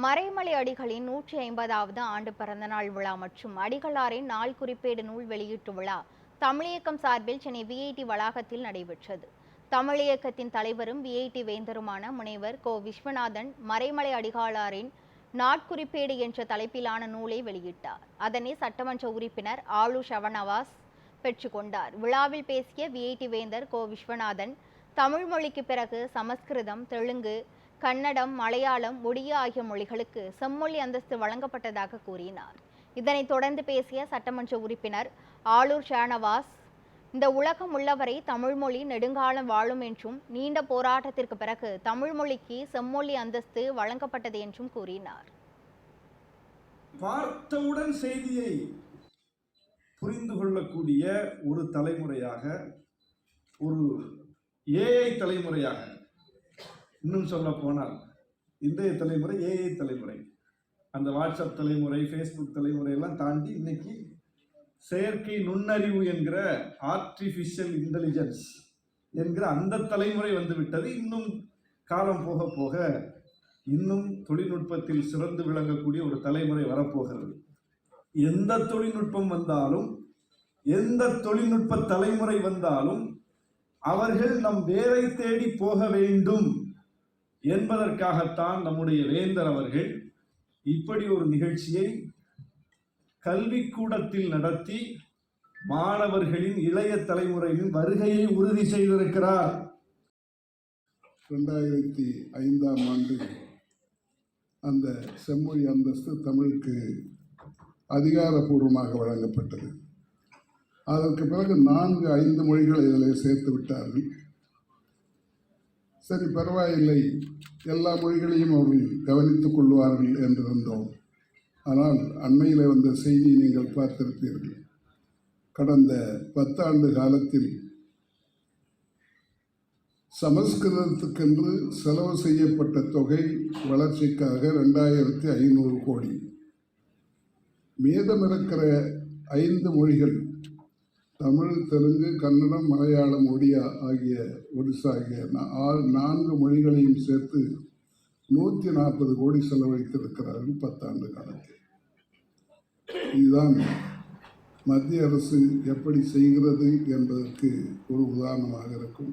மறைமலை அடிகளின் 150வது ஆண்டு பிறந்தநாள் விழா மற்றும் அடிகளாரின் நாள் குறிப்பேடு நூல் வெளியீட்டு விழா தமிழியக்கம் சார்பில் சென்னை விஐடி வளாகத்தில் நடைபெற்றது. தமிழியக்கத்தின் தலைவரும் விஐடி வேந்தருமான முனைவர் கோ. விஸ்வநாதன் மறைமலை அடிகளாரின் நாட்குறிப்பேடு என்ற தலைப்பிலான நூலை வெளியிட்டார். அதனை சட்டமன்ற உறுப்பினர் ஆளூர் ஷவனவாஸ் பெற்றுக்கொண்டார். விழாவில் பேசிய விஐடி வேந்தர் கோ. விஸ்வநாதன், தமிழ் மொழிக்கு பிறகு சமஸ்கிருதம், தெலுங்கு, கன்னடம், மலையாளம், ஒடியா ஆகிய மொழிகளுக்கு செம்மொழி அந்தஸ்து வழங்கப்பட்டதாக கூறினார். இதனைத் தொடர்ந்து பேசிய சட்டமன்ற உறுப்பினர் ஆளூர் ஷானவாஸ், இந்த உலகம் உள்ளவரை தமிழ் மொழி நெடுங்காலம் வாழும் என்றும் நீண்ட போராட்டத்திற்கு பிறகு தமிழ் மொழிக்கு செம்மொழி அந்தஸ்து வழங்கப்பட்டது என்றும் கூறினார். பார்த்தவுடன் செய்தியை புரிந்து கொள்ளக்கூடிய ஒரு தலைமுறையாக, ஒரு ஏஐ தலைமுறையாக, இன்னும் சொல்ல போனால் இன்றைய தலைமுறை ஏஐ தலைமுறை, அந்த வாட்ஸ்அப் தலைமுறை, ஃபேஸ்புக் தலைமுறை எல்லாம் தாண்டி இன்னைக்கு செயற்கை நுண்ணறிவு என்கிற ஆர்டிஃபிஷியல் இன்டெலிஜென்ஸ் என்கிற அந்த தலைமுறை வந்துவிட்டது. இன்னும் காலம் போக போக இன்னும் தொழில்நுட்பத்தில் சிறந்து விளங்கக்கூடிய ஒரு தலைமுறை வரப்போகிறது. எந்த தொழில்நுட்பம் வந்தாலும், எந்த தொழில்நுட்ப தலைமுறை வந்தாலும் அவர்கள் நம் வேரை தேடி போக வேண்டும் என்பதற்காகத்தான் நம்முடைய வேந்தர் அவர்கள் இப்படி ஒரு நிகழ்ச்சியை கல்விக்கூடத்தில் நடத்தி மாணவர்களின், இளைய தலைமுறையின் வருகையை உறுதி செய்திருக்கிறார். 2005ஆம் ஆண்டு அந்த செம்மொழி அந்தஸ்து தமிழுக்கு அதிகாரப்பூர்வமாக வழங்கப்பட்டது. அதற்கு பிறகு 4-5 மொழிகளை இதில் சேர்த்து விட்டார்கள். சரி, பரவாயில்லை, எல்லா மொழிகளையும் அவர்கள் கவனித்துக் கொள்வார்கள் என்றிருந்தோம். ஆனால் அண்மையில் வந்த செய்தி நீங்கள் பார்த்திருப்பீர்கள். கடந்த 10 ஆண்டு காலத்தில் சமஸ்கிருதத்துக்கென்று செலவு செய்யப்பட்ட தொகை வளர்ச்சிக்காக 2500 கோடி. மீதமிருக்கிற 5 மொழிகள், தமிழ், தெலுங்கு, கன்னடம், மலையாளம், ஒடியா ஆகிய ஒடிசா ஆகிய 4 மொழிகளையும் சேர்த்து 140 கோடி செலவழித்திருக்கிறார்கள் 10 ஆண்டு காலத்தில். இதுதான் மத்திய அரசு எப்படி செய்கிறது என்பதற்கு ஒரு உதாரணமாக இருக்கும்.